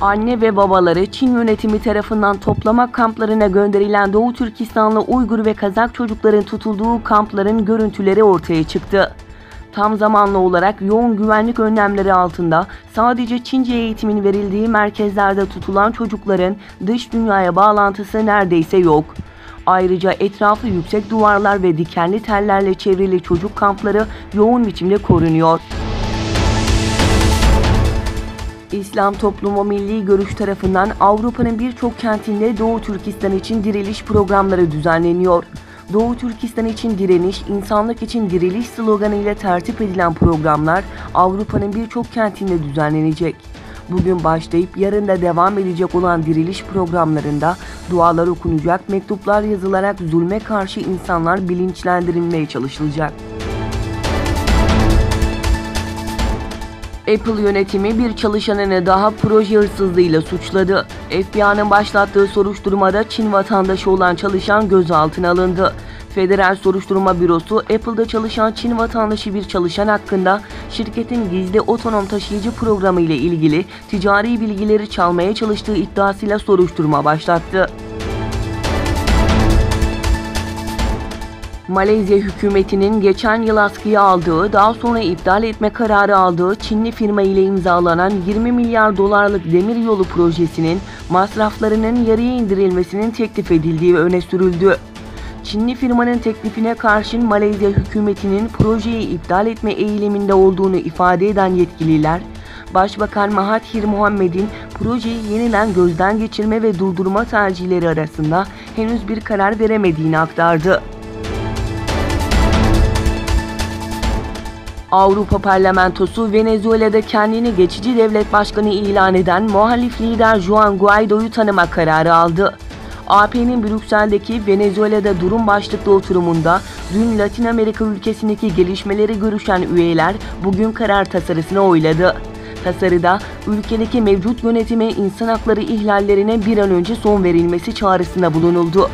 Anne ve babaları Çin yönetimi tarafından toplama kamplarına gönderilen Doğu Türkistanlı Uygur ve Kazak çocukların tutulduğu kampların görüntüleri ortaya çıktı. Tam zamanlı olarak yoğun güvenlik önlemleri altında sadece Çince eğitimin verildiği merkezlerde tutulan çocukların dış dünyaya bağlantısı neredeyse yok. Ayrıca etrafı yüksek duvarlar ve dikenli tellerle çevrili çocuk kampları yoğun biçimde korunuyor. İslam Toplumu Milli Görüş tarafından Avrupa'nın birçok kentinde Doğu Türkistan için diriliş programları düzenleniyor. Doğu Türkistan için direniş, insanlık için diriliş sloganıyla tertip edilen programlar Avrupa'nın birçok kentinde düzenlenecek. Bugün başlayıp yarın da devam edecek olan diriliş programlarında dualar okunacak, mektuplar yazılarak zulme karşı insanlar bilinçlendirilmeye çalışılacak. Apple yönetimi bir çalışanını daha proje hırsızlığıyla suçladı. FBI'nin başlattığı soruşturmada Çin vatandaşı olan çalışan gözaltına alındı. Federal Soruşturma Bürosu, Apple'da çalışan Çin vatandaşı bir çalışan hakkında şirketin gizli otonom taşıyıcı programı ile ilgili ticari bilgileri çalmaya çalıştığı iddiasıyla soruşturma başlattı. Malezya hükümetinin geçen yıl askıya aldığı, daha sonra iptal etme kararı aldığı Çinli firma ile imzalanan 20 milyar dolarlık demiryolu projesinin masraflarının yarıya indirilmesinin teklif edildiği öne sürüldü. Çinli firmanın teklifine karşın Malezya hükümetinin projeyi iptal etme eğiliminde olduğunu ifade eden yetkililer, Başbakan Mahathir Mohamed'in projeyi yeniden gözden geçirme ve durdurma tercihleri arasında henüz bir karar veremediğini aktardı. Avrupa Parlamentosu, Venezuela'da kendini geçici devlet başkanı ilan eden muhalif lider Juan Guaido'yu tanıma kararı aldı. AP'nin Brüksel'deki Venezuela'da durum başlıklı oturumunda dün Latin Amerika ülkesindeki gelişmeleri görüşen üyeler bugün karar tasarısını oyladı. Tasarıda ülkedeki mevcut yönetime insan hakları ihlallerine bir an önce son verilmesi çağrısında bulunuldu.